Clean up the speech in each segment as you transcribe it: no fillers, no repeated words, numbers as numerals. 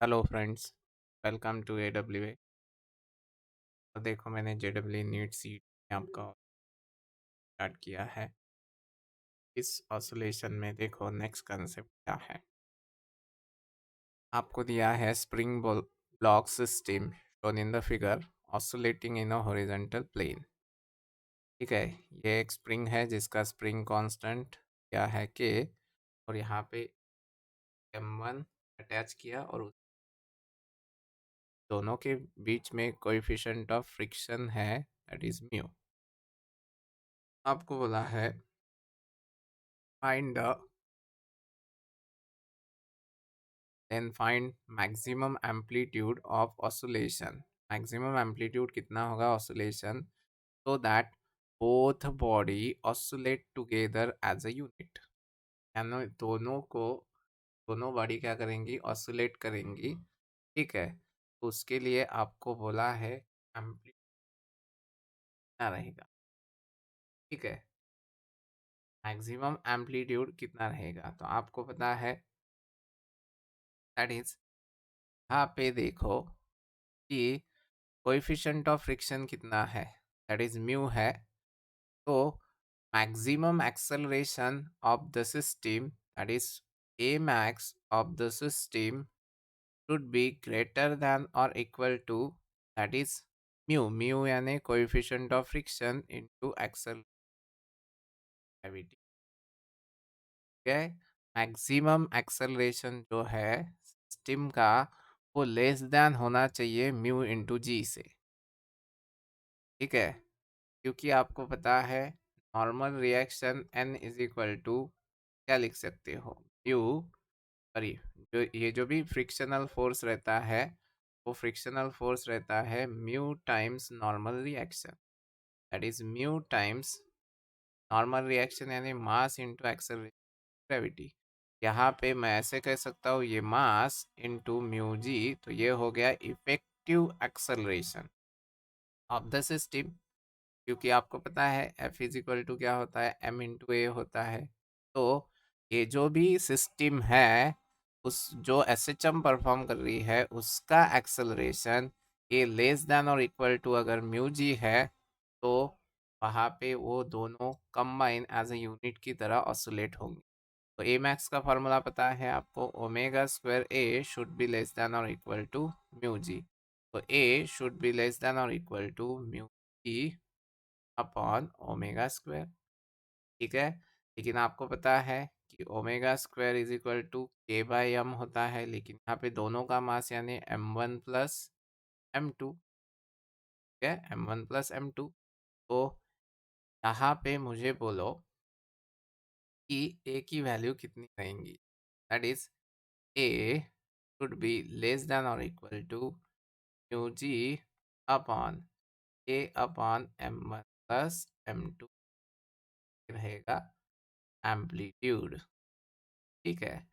Hello friends, welcome to AWA। तो देखो मैंने JEE नीट सीट में आपका स्टार्ट किया है। इस ऑसिलेशन में देखो नेक्स्ट कंसेप्ट क्या है। आपको दिया है spring block system shown in the figure oscillating in a horizontal plane. ठीक है, ये एक स्प्रिंग है जिसका स्प्रिंग कांस्टेंट क्या है के, और यहाँ पे M1 अटैच किया और दोनों के बीच में कोएफिशिएंट ऑफ फ्रिक्शन है, दैट इज म्यू। आपको बोला है find find maximum amplitude of oscillation. Maximum amplitude कितना होगा oscillation, so that both body oscillate together as a unit. यानी दोनों बॉडी क्या करेंगी, ऑसिलेट करेंगी। ठीक है, तो उसके लिए आपको बोला है एम्पलीट्यूड कितना रहेगा। ठीक है, मैक्सिमम एम्पलीट्यूड कितना रहेगा, तो आपको पता है दैट इज, यहाँ पे देखो कि कोएफिशिएंट ऑफ फ्रिक्शन कितना है, दैट इज म्यू है। तो maximum acceleration of the system, that is A max of the system should be greater than और equal to, that is mu. Mu यानी coefficient of friction into accel gravity. ठीक है, maximum acceleration जो है system का वो less than होना चाहिए म्यू इंटू जी से। ठीक है, क्योंकि आपको पता है normal reaction n is equal to क्या लिख सकते हो, म्यू, सॉरी, जो भी फ्रिक्शनल फोर्स रहता है वो फ्रिक्शनल फोर्स रहता है mu times normal reaction, that is mu times normal reaction यानी मास इंटू एक्सेलरेशन ग्रेविटी। यहाँ पे मैं ऐसे कह सकता हूँ ये मास इंटू म्यू जी, तो ये हो गया effective acceleration of the system. क्योंकि आपको पता है F इज इक्वल टू क्या होता है, M इंटू ए होता है। तो ये जो भी सिस्टम है उस जो SHM परफॉर्म कर रही है उसका एक्सेलरेशन ये लेस देन और इक्वल टू अगर म्यू जी है, तो वहाँ पे वो दोनों कंबाइन एज ए यूनिट की तरह ऑसिलेट होंगे। तो ए मैक्स का फॉर्मूला पता है आपको, omega square a should be less than और इक्वल टू म्यू जी। तो a should be less than और equal to mu ji upon omega square. ठीक है, लेकिन आपको पता है कि omega square is equal to k by m होता है, लेकिन यहाँ पे दोनों का मास यानी M1 प्लस M2। ठीक है, M1 प्लस M2। तो यहाँ पे मुझे बोलो कि ए की वैल्यू कितनी रहेंगी, that is A should be less than और equal to mu ji upon A upon M1 plus M2 रहेगा एम्पलीट्यूड। ठीक है,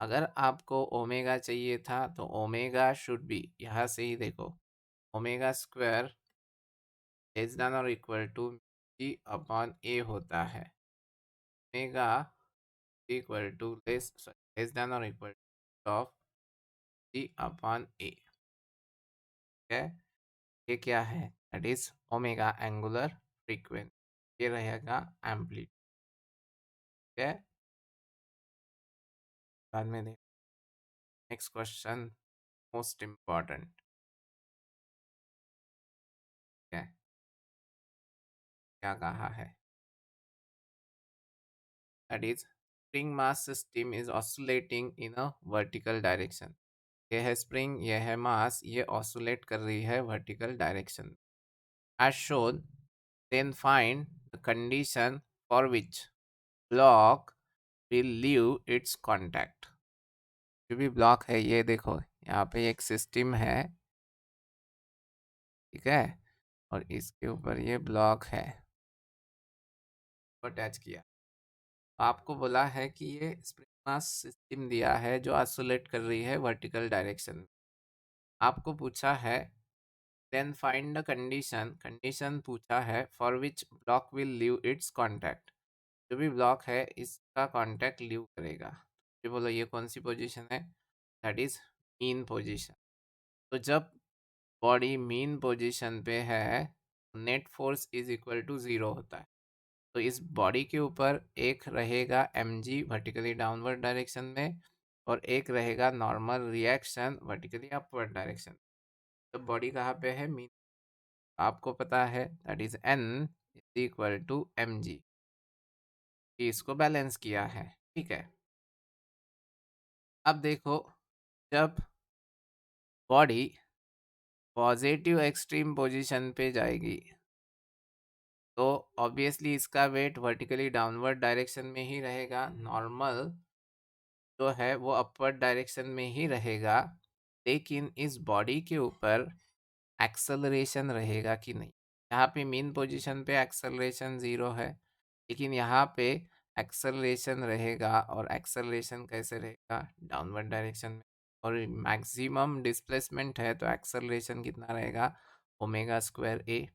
अगर आपको ओमेगा चाहिए था तो ओमेगा शुड बी, यहाँ से ही देखो, ओमेगा स्क्वायर लेस देन और equal to G upon A होता है। Omega equal to less than और equal to of G upon A. ठीक है, ये क्या है, that is omega angular frequency, ये रहेगा एम्पलीट्यूड। ठीक है, बाद में देख, नेक्स्ट क्वेश्चन मोस्ट इम्पॉर्टेंट है, क्या कहा है, that is spring mass system is oscillating in a vertical direction। ये है स्प्रिंग, ये है मास, ये ऑसिलेट कर रही है vertical direction. as shown, then find the condition for which block will leave its contact। जो भी ब्लॉक है ये देखो, यहाँ पे एक सिस्टम है, ठीक है, और इसके ऊपर ये ब्लॉक है अटैच किया। आपको बोला है कि ये स्प्रिंग मास सिस्टम दिया है जो ऑसिलेट कर रही है वर्टिकल डायरेक्शन। आपको पूछा है then find the condition, condition पूछा है for which block will leave its contact. जो भी ब्लॉक है इसका कांटेक्ट लीव करेगा। ये बोलो ये कौन सी पोजीशन है, दैट इज मीन पोजीशन। तो जब बॉडी मीन पोजीशन पे है, net force is equal to 0 होता है। तो इस बॉडी के ऊपर एक रहेगा mg वर्टिकली डाउनवर्ड डायरेक्शन में, और एक रहेगा normal reaction vertically upward direction. तो बॉडी कहाँ पे है, मीन। आपको पता है that is n is equal to mg। इसको बैलेंस किया है, ठीक है। अब देखो, जब बॉडी पॉजिटिव एक्सट्रीम पोजीशन पे जाएगी तो ऑब्वियसली इसका वेट वर्टिकली डाउनवर्ड डायरेक्शन में ही रहेगा, नॉर्मल जो है वो अपवर्ड डायरेक्शन में ही रहेगा। लेकिन इस बॉडी के ऊपर एक्सेलरेशन रहेगा कि नहीं। यहाँ पे मीन पोजीशन पे एक्सेलरेशन 0 है, लेकिन यहाँ पे एक्सेलरेशन रहेगा। और एक्सेलरेशन कैसे रहेगा, डाउनवर्ड डायरेक्शन में। और मैक्सिमम डिस्प्लेसमेंट है तो एक्सेलरेशन कितना रहेगा, ओमेगा स्क्वायर ए।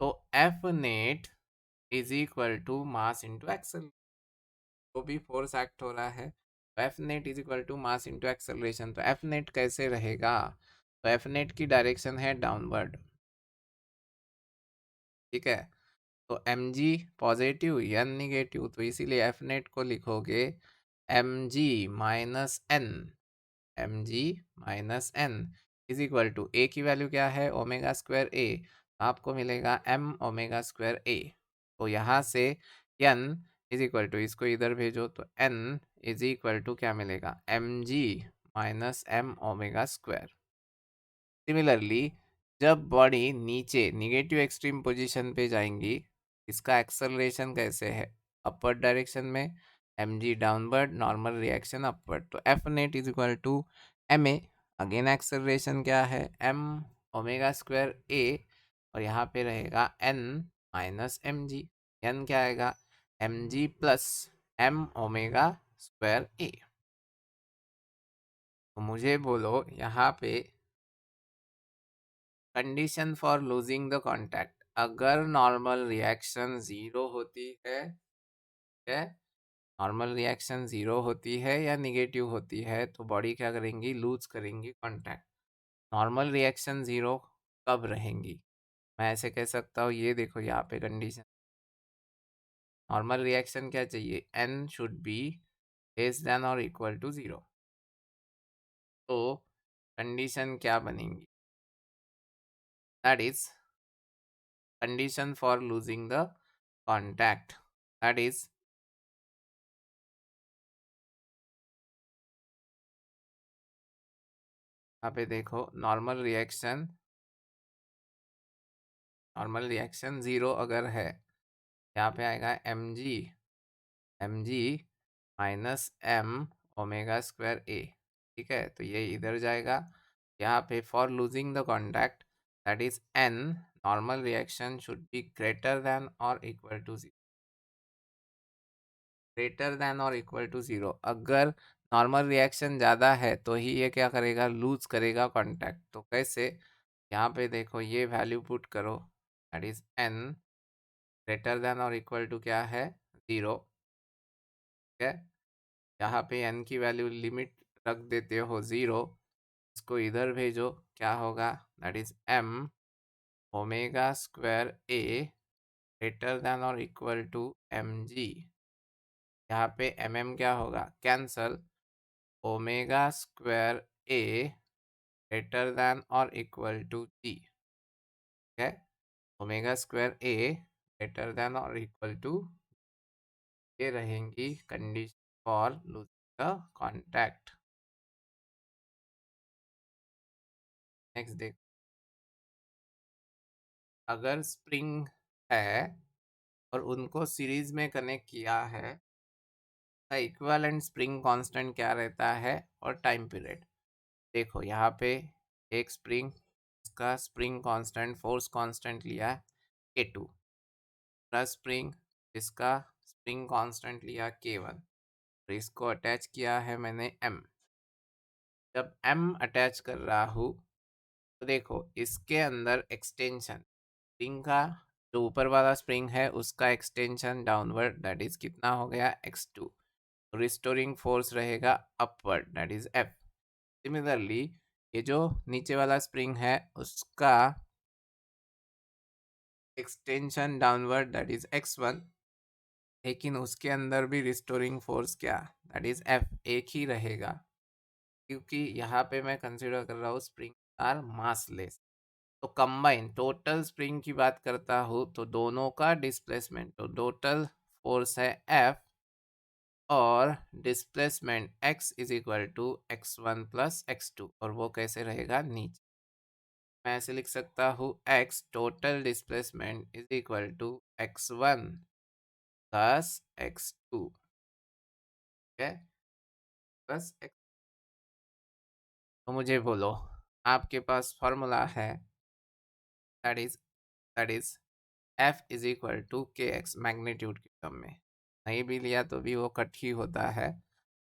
तो F net is equal to mass into accel, तो भी फोर्स एक्ट हो रहा है। तो F net is equal to mass into acceleration. तो एफ नेट कैसे रहेगा, तो एफ नेट की डायरेक्शन है डाउनवर्ड, ठीक है। तो M G positive N negative, तो इसीलिए एफ नेट को लिखोगे M G minus N, M G minus N is equal to A की वैल्यू क्या है, ओमेगा स्क्वायर ए। आपको मिलेगा एम ओमेगा स्क्वायर ए। तो यहाँ से एन इज इक्वल टू, इसको इधर भेजो तो एन इज इक्वल टू क्या मिलेगा, M G minus M omega square. Similarly जब बॉडी नीचे निगेटिव एक्सट्रीम पोजीशन पे जाएंगी, इसका एक्सेलरेशन कैसे है, अपवर्ड डायरेक्शन में, M G downward, normal reaction upward. तो F net is equal to M A, again acceleration क्या है, एम ओमेगा स्क्वायर ए, और यहाँ पे रहेगा N minus M G. N क्या आएगा, M G plus M omega square A. तो मुझे बोलो यहाँ पे condition for losing the contact, अगर नॉर्मल रिएक्शन 0 होती है, नॉर्मल रिएक्शन 0 होती है या निगेटिव होती है, तो बॉडी क्या करेंगी, लूज करेंगी कांटेक्ट। नॉर्मल रिएक्शन 0 कब रहेंगी, मैं ऐसे कह सकता हूँ, ये देखो यहाँ पे कंडीशन। नॉर्मल रिएक्शन क्या चाहिए, n should be less than और इक्वल टू 0। तो कंडीशन क्या बनेंगी, that is condition for losing the contact, that is यहाँ पे देखो, नॉर्मल रिएक्शन 0 अगर है, यहाँ पे आएगा M G minus M omega square A, ठीक है। तो ये इधर जाएगा, यहाँ पे for losing the contact that is N, normal reaction should be greater than और इक्वल टू 0, ग्रेटर देन और इक्वल टू 0। अगर नॉर्मल रिएक्शन ज़्यादा है तो ही ये क्या करेगा, लूज करेगा कांटेक्ट। तो कैसे, यहाँ पे देखो, ये वैल्यू पुट करो, that is N greater than और इक्वल टू क्या है, 0, ठीक है। यहाँ पे एन की वैल्यू लिमिट रख देते हो 0, इसको इधर भेजो, क्या होगा, that is m omega square a greater than और इक्वल टू एम जी। यहाँ पे एम क्या होगा, cancel, omega square a greater than और इक्वल टू जी, ठीक है। Omega square a greater than और इक्वल टू, ये रहेंगी condition for losing the contact. Next देख, अगर स्प्रिंग है और उनको सीरीज में कनेक्ट किया है, इक्विवेलेंट स्प्रिंग कांस्टेंट क्या रहता है और टाइम पीरियड। देखो यहाँ पे एक स्प्रिंग, इसका स्प्रिंग कांस्टेंट, फोर्स कांस्टेंट लिया है K2, प्लस स्प्रिंग, इसका स्प्रिंग कांस्टेंट लिया K1, और इसको अटैच किया है मैंने M। जब M अटैच कर रहा हूँ तो देखो इसके अंदर एक्सटेंशन, स्प्रिंग का जो ऊपर वाला स्प्रिंग है उसका एक्सटेंशन डाउनवर्ड, दैट इज कितना हो गया, x2। रिस्टोरिंग फोर्स रहेगा upward, that is F। Similarly ये जो नीचे वाला स्प्रिंग है उसका extension downward that is x1, लेकिन उसके अंदर भी रिस्टोरिंग फोर्स क्या दैट इज F एक ही रहेगा, क्योंकि यहाँ पे मैं कंसिडर कर रहा हूँ स्प्रिंग आर मासलेस। तो कंबाइन टोटल स्प्रिंग की बात करता हूँ तो दोनों का डिस्प्लेसमेंट, तो टोटल फोर्स है F और displacement x is equal to x1 plus x2, और वो कैसे रहेगा नीचे। मैं ऐसे लिख सकता हूँ x total displacement is equal to x1 plus x2, ठीक है, प्लस x। तो मुझे बोलो, आपके पास फॉर्मूला है that is that is F is equal to k x magnitude की टर्म में, नहीं भी लिया तो भी वो कट ही होता है।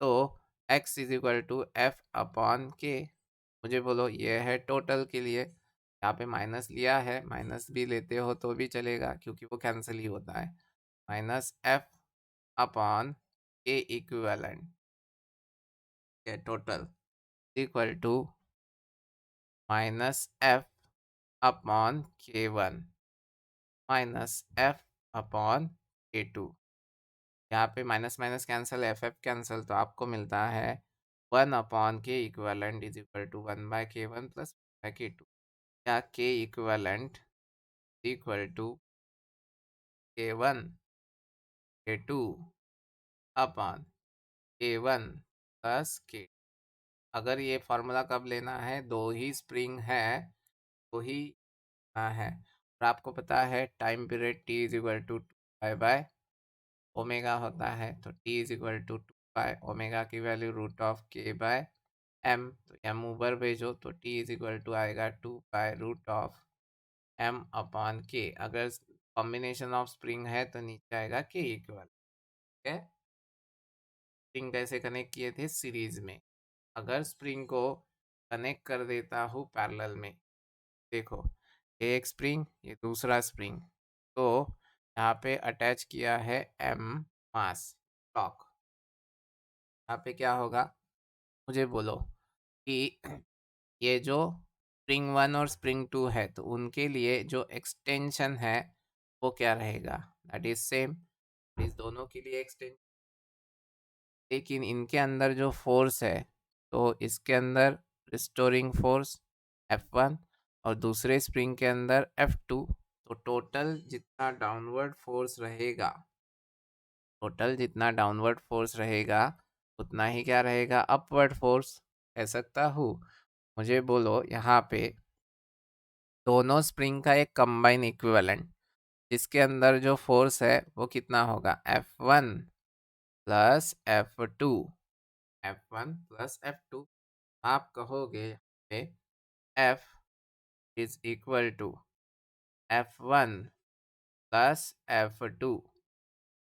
तो x is equal to F upon k. मुझे बोलो ये है टोटल के लिए, यहाँ पे माइनस लिया है, माइनस भी लेते हो तो भी चलेगा क्योंकि वो कैंसिल ही होता है। Minus F upon k equivalent k total equal to minus F upon k one minus F upon k two. यहाँ पे minus minus cancel, F F cancel, तो आपको मिलता है 1 upon k equivalent is equal to 1/k1 plus by k2, या k equivalent equal to k1 k2 upon k1 plus k। अगर ये formula कब लेना है, दो ही स्प्रिंग है तो ही है, और आपको पता है time period t is equal to 2 by omega होता है, तो t is equal to 2 by omega की value root of k by m, तो m ऊपर भेजो तो t इज इक्वल टू आएगा 2 by root of m upon k। अगर कॉम्बिनेशन ऑफ स्प्रिंग है तो नीचे आएगा k इक्वल, ठीक है। स्प्रिंग कैसे कनेक्ट किए थे सीरीज में, अगर स्प्रिंग को कनेक्ट कर देता हूँ पैरेलल में, देखो ये एक स्प्रिंग, ये दूसरा स्प्रिंग, तो यहाँ पे अटैच किया है m मास ब्लॉक, यहाँ पे क्या होगा मुझे बोलो कि ये जो स्प्रिंग 1 और स्प्रिंग 2 है तो उनके लिए जो एक्सटेंशन है वो क्या रहेगा, दैट इज सेम, इस दोनों के लिए एक्सटेंशन, लेकिन इनके अंदर जो फोर्स है तो इसके अंदर रिस्टोरिंग फोर्स F1 और दूसरे स्प्रिंग के अंदर F2, तो टोटल जितना डाउनवर्ड फोर्स रहेगा, टोटल जितना डाउनवर्ड फोर्स रहेगा उतना ही क्या रहेगा अपवर्ड फोर्स, कह सकता हूँ। मुझे बोलो यहाँ पे दोनों स्प्रिंग का एक कंबाइन इक्विवेलेंट जिसके अंदर जो फोर्स है वो कितना होगा F1 plus F2, F1 plus F2। आप कहोगे F is equal to F1 plus F2,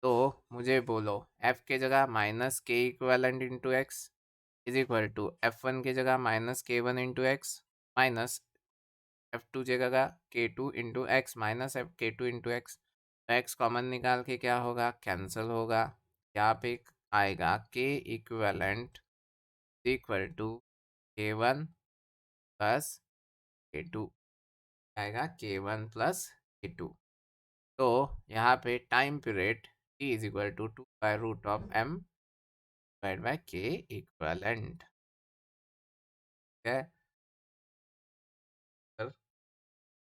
तो मुझे बोलो F के जगह minus k equivalent into x is equal to F1 के जगह minus k1 into x minus F2 जगह k2 into x minus k2 into x. X common निकाल के क्या होगा, कैंसिल होगा, यहाँ पे आएगा k equivalent equal to k1 plus k2, आएगा k1 प्लस k2। तो यहाँ पे time period t is equal to 2 by root of m divide by k equivalent, ठीक है।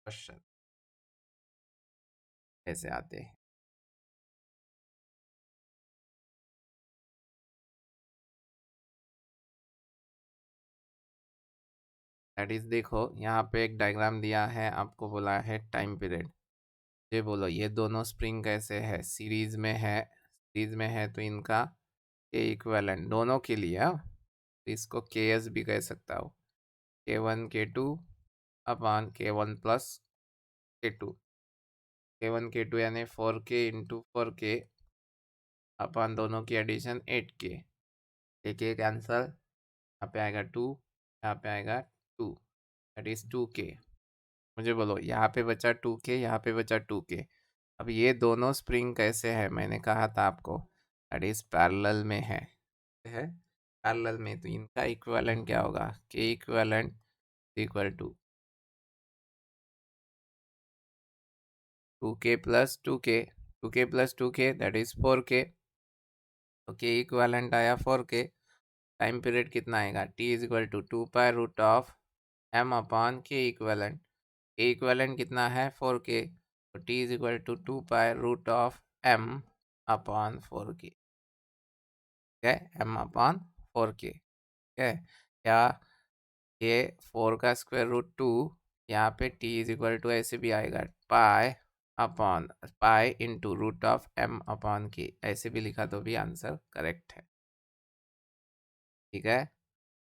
क्वेश्चन कैसे आते हैं, दैट इज देखो यहाँ पे एक डायग्राम दिया है, आपको बोला है टाइम पीरियड। ये बोलो ये दोनों स्प्रिंग कैसे है, सीरीज में है, सीरीज में है तो इनका के इक्विवेलेंट दोनों के लिए, हाँ, तो इसको के एस भी कह सकता हूँ, k1 k2 upon k1 plus k2, k1 k2 यानी 4k इंटू 4k अपॉन दोनों की एडिशन 8k, एक एक कैंसल, यहाँ पे आएगा 2, यहाँ पे आएगा 2, दैट इज 2k। मुझे बोलो यहाँ पे बचा 2k, यहाँ पे बचा 2k। अब ये दोनों स्प्रिंग कैसे है, मैंने कहा था आपको दैट इज पैरेलल में है पैरेलल में, तो इनका इक्विवेलेंट क्या होगा, k equivalent equal to 2k plus 2k plus 2k that is 4k। तो के इक्विवेलेंट आया 4k। टाइम पीरियड कितना आएगा, t is equal to 2 pi root of m upon k equivalent. K equivalent कितना है 4k, तो t is equal to 2 pi root of m upon 4k। ठीक है, m अपॉन 4k। ठीक है, या ये 4 का स्क्वायर रूट 2, यहाँ पे t इज इक्वल टू ऐसे भी आएगा pi upon pi into root of m upon k, ऐसे भी लिखा तो भी आंसर करेक्ट है। ठीक है,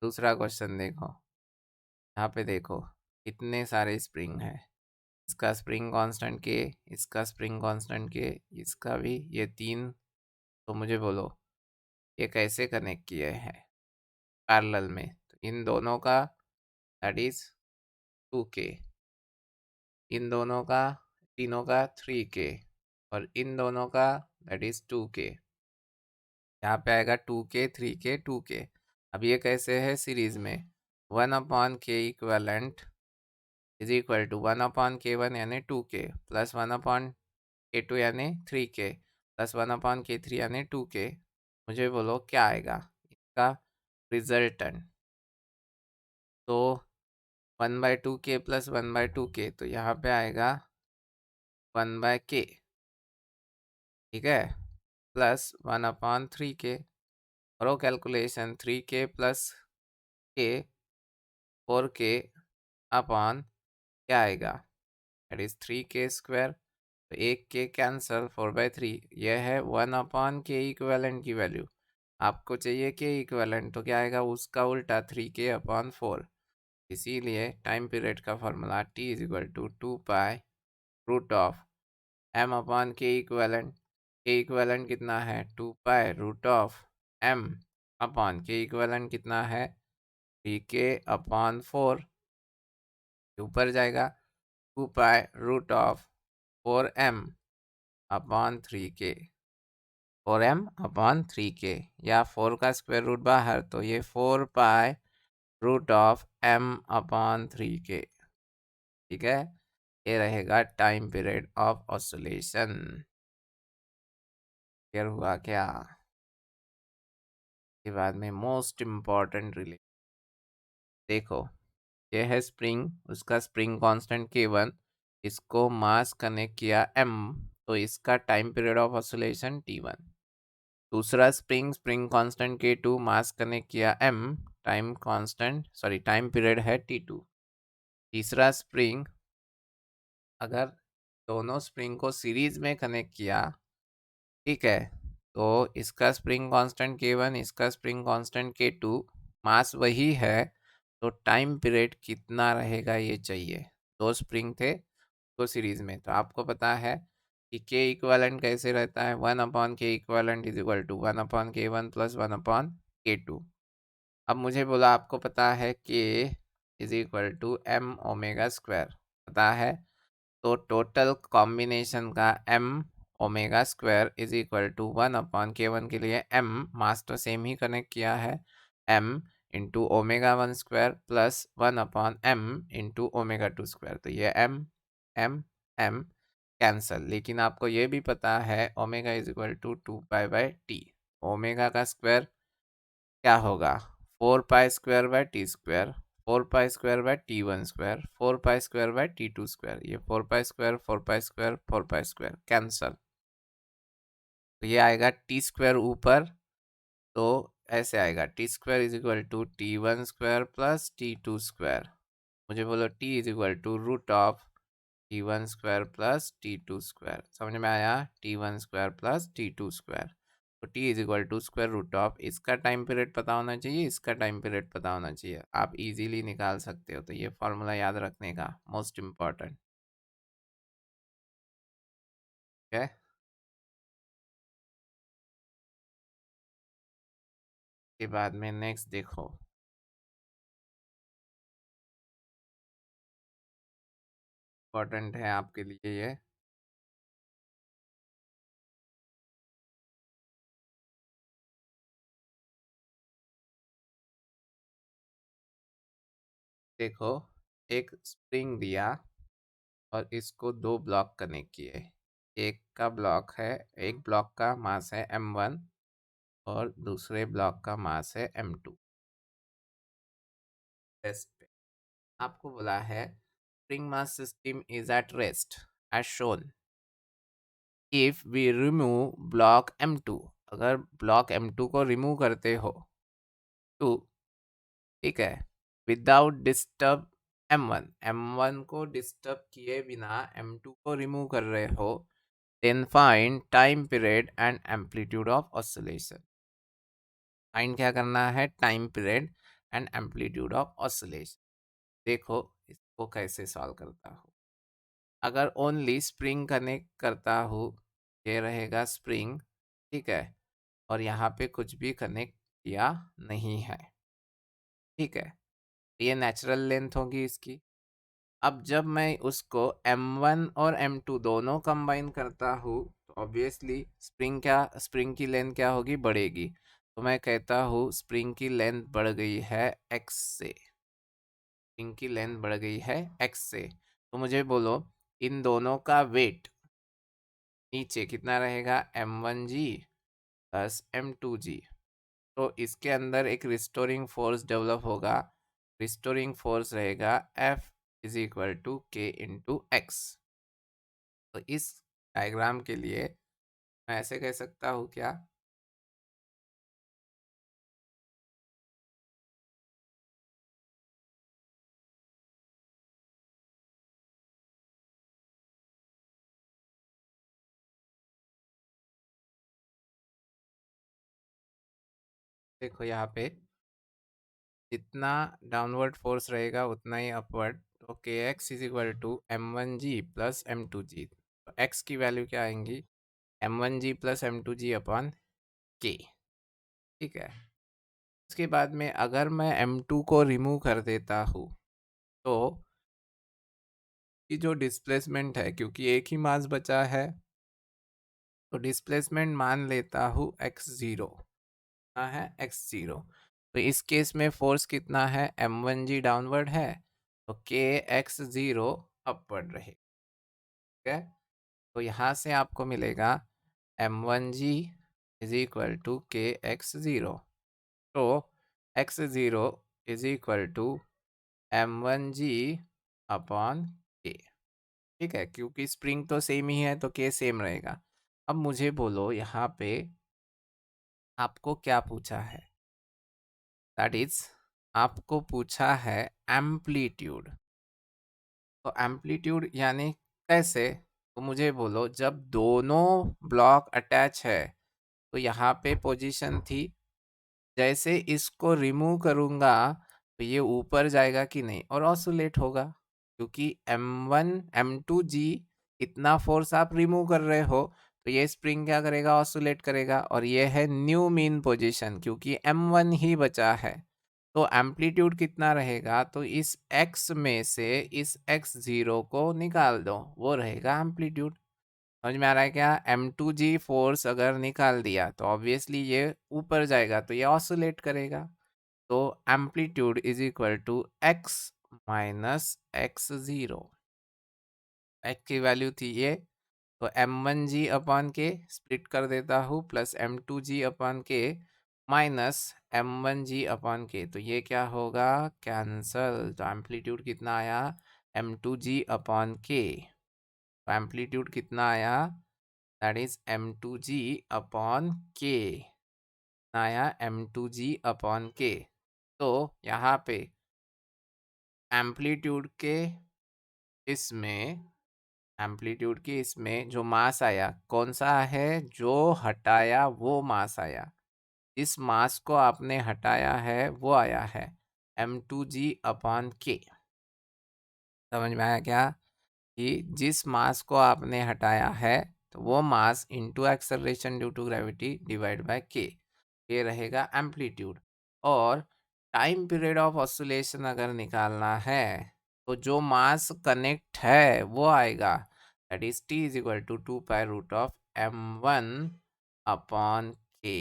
दूसरा क्वेश्चन देखो। यहाँ पे देखो कितने सारे स्प्रिंग है, इसका स्प्रिंग कांस्टेंट के, इसका स्प्रिंग कांस्टेंट के, इसका भी, ये तीन। तो मुझे बोलो ये कैसे कनेक्ट किए हैं पैरेलल में, तो इन दोनों का दैट इज 2k, इन दोनों का, तीनों का 3k, और इन दोनों का दैट इज 2k। यहाँ पे आएगा 2k 3k 2k। अब ये कैसे है सीरीज में, 1/k equivalent is equal to 1/k1 यानी 2k प्लस 1/k2 यानी 3k प्लस 1/k3 यानी 2k। मुझे बोलो क्या आएगा इसका रिजल्टेंट, तो 1/2k प्लस 1/2k, तो यहाँ पे आएगा 1/k। ठीक है, प्लस 1/3k, करो calculation, 3k plus k 4k upon क्या आएगा, दैट इज 3k स्क्वायर। तो एक के कैंसल, 4/3, यह है 1/k इक्वेलेंट की वैल्यू। आपको चाहिए के इक्वेलेंट, तो क्या आएगा उसका उल्टा 3k/4। इसीलिए टाइम पीरियड का formula t is equal to 2 pi root of m upon k equivalent. K equivalent कितना है 2 pi root of m upon k equivalent कितना है 3k/4, ऊपर जाएगा 2 pi root of 4m upon 3k, 4m/3k, या 4 का square root बाहर, तो ये 4 पाई रूट ऑफ m/3k। ठीक है, ये रहेगा time period of oscillation. Clear हुआ क्या। के बाद में मोस्ट इम्पॉर्टेंट रिलेशन देखो, ये है स्प्रिंग, उसका स्प्रिंग कांस्टेंट k1, इसको मास कनेक्ट किया m, तो इसका time period of oscillation t1। दूसरा स्प्रिंग, स्प्रिंग कांस्टेंट k2, मास कनेक्ट किया m, टाइम पीरियड है t2। तीसरा स्प्रिंग, अगर दोनों स्प्रिंग को सीरीज में कनेक्ट किया, ठीक है, तो इसका स्प्रिंग कांस्टेंट k1, इसका स्प्रिंग कांस्टेंट k2, मास वही है, तो टाइम पीरियड कितना रहेगा ये चाहिए। दो स्प्रिंग थे तो सीरीज में, तो आपको पता है कि के इक्वालेंट कैसे रहता है, 1/k equivalent is equal to 1/k1 plus 1/k2। अब मुझे बोला आपको पता है k is equal to m omega square पता है, तो टोटल कॉम्बिनेशन का m omega square is equal to 1/k1 के लिए m, मास तो सेम ही कनेक्ट किया है, m into omega 1 square plus 1/m into omega 2 square, तो ये m कैंसल। लेकिन आपको ये भी पता है ओमेगा इज इक्वल टू 2 पाई/t, ओमेगा का स्क्वायर क्या होगा 4 पाई स्क्वायर/t स्क्वायर, 4 पाई स्क्वायर/t1 स्क्वायर, 4 पाई स्क्वायर/t2 स्क्वायर, ये 4 pi square 4 pi square 4 pi square cancel, तो ये आएगा टी स्क्वायर ऊपर, तो ऐसे आएगा T square is equal to t1 square plus t2 square. मुझे बोलो t is equal to root of t1 square plus t2 square, समझ में आया, t1 square plus t2 square. तो t is equal to square root of, इसका time period पता होना चाहिए, इसका टाइम पीरियड पता होना चाहिए, आप इजीली निकाल सकते हो। तो ये फॉर्मूला याद रखने का मोस्ट इम्पॉर्टेंट है। के बाद में नेक्स्ट देखो, इम्पॉर्टेंट है आपके लिए ये। देखो, एक स्प्रिंग दिया और इसको दो ब्लॉक कनेक्ट किए। एक का ब्लॉक है, एक ब्लॉक का मास है m1 और दूसरे ब्लॉक का मास है m2। रेस्ट पे आपको बोला है spring mass system is at rest as shown if we remove block m2। अगर ब्लॉक m2 को रिमूव करते हो तो ठीक है, विदाउट डिस्टर्ब m1 को डिस्टर्ब किए बिना m2 को रिमूव कर रहे हो, then find time period and amplitude of oscillation. Find क्या करना है? Time period and amplitude of oscillation. देखो इसको कैसे सॉल्व करता हूँ। अगर ओनली स्प्रिंग कनेक्ट करता हूँ, ये रहेगा स्प्रिंग, ठीक है, और यहाँ पे कुछ भी कनेक्ट किया नहीं है, ठीक है, ये नेचुरल लेंथ होगी इसकी। अब जब मैं उसको m1 और m2 दोनों कंबाइन करता हूँ तो ऑब्वियसली स्प्रिंग की लेंथ क्या होगी? बढ़ेगी। तो मैं कहता हूँ स्प्रिंग की लेंथ बढ़ गई है x से। स्प्रिंग की लेंथ बढ़ गई है x से। तो मुझे बोलो इन दोनों का वेट नीचे कितना रहेगा? m1g plus m2g। तो इसके अंदर एक रिस्टोरिंग फोर्स डेवलप होगा। रिस्टोरिंग फोर्स रहेगा F इज इक्वल टू के इंटू एक्स। तो इस डायग्राम के लिए मैं ऐसे कह सकता हूँ क्या? देखो यहाँ पे जितना डाउनवर्ड फोर्स रहेगा उतना ही अपवर्ड। तो k x is equal to m1g plus m2g। तो x की वैल्यू क्या आएंगी? m1g प्लस m2g अपॉन के, ठीक है। उसके बाद में अगर मैं m2 को रिमूव कर देता हूँ तो कि जो डिस्प्लेसमेंट है, क्योंकि एक ही मास बचा है, तो डिस्प्लेसमेंट मान लेता हूँ x0 है, x0। तो इस केस में फोर्स कितना है? m1g डाउनवर्ड है, तो के x0 अपवर्ड रहे, ठीक है। तो यहाँ से आपको मिलेगा m1g इज इक्वल टू के x0। तो x0 is equal to m1g upon के, ठीक है, क्योंकि स्प्रिंग तो सेम ही है तो के सेम रहेगा। अब मुझे बोलो यहाँ पे आपको क्या पूछा है? दैट इज आपको पूछा है एम्पलीट्यूड। तो एम्पलीट्यूड यानी कैसे? तो मुझे बोलो जब दोनों ब्लॉक अटैच है तो यहाँ पे पोजीशन थी, जैसे इसको रिमूव करूँगा तो ये ऊपर जाएगा कि नहीं और ऑसिलेट होगा, क्योंकि m1 m2g इतना फोर्स आप रिमूव कर रहे हो तो ये स्प्रिंग क्या करेगा? ऑसिलेट करेगा। और ये है न्यू मीन पोजीशन क्योंकि m1 ही बचा है। तो एम्पलीट्यूड कितना रहेगा? तो इस x में से इस x0 को निकाल दो, वो रहेगा एम्पलीट्यूड। समझ में आ रहा है क्या? m2g फोर्स अगर निकाल दिया तो ऑब्वियसली ये ऊपर जाएगा तो ये ऑसिलेट करेगा। तो amplitude is equal to x minus x0। x की वैल्यू थी ये, तो m1g अपॉन के स्प्लिट कर देता हूँ प्लस m2g अपॉन के माइनस m1g अपॉन के। तो ये क्या होगा? कैंसल। तो एम्पलीट्यूड कितना आया? m2g अपॉन के। तो एम्पलीट्यूड कितना आया? दैट इज m2g अपॉन के आया, m2g अपॉन के। तो यहाँ पे एम्पलीट्यूड के इसमें एम्पलीट्यूड के इसमें जो मास आया कौन सा है? जो हटाया वो मास आया। इस मास को आपने हटाया है वो आया है m2g अपॉन के। समझ में आया क्या? कि जिस मास को आपने हटाया है तो वो mass into acceleration due to gravity divide by k, ये रहेगा एम्पलीट्यूड। और टाइम पीरियड ऑफ ऑसिलेशन अगर निकालना है तो जो मास कनेक्ट है वो आएगा, that is t is equal to 2 pi root of m1 upon k.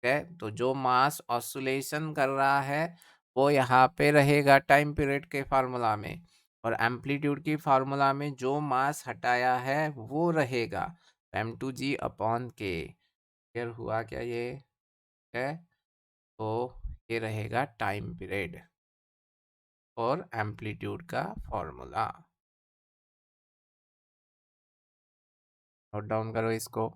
है तो जो मास ऑसिलेशन कर रहा है वो यहाँ पे रहेगा टाइम पीरियड के फार्मूला में, और एम्पलीट्यूड की फार्मूला में जो मास हटाया है वो रहेगा m2g अपॉन के। क्लियर हुआ क्या ये? है तो ये रहेगा टाइम पीरियड और एम्पलीट्यूड का फॉर्मूला। नोट डाउन करो इसको।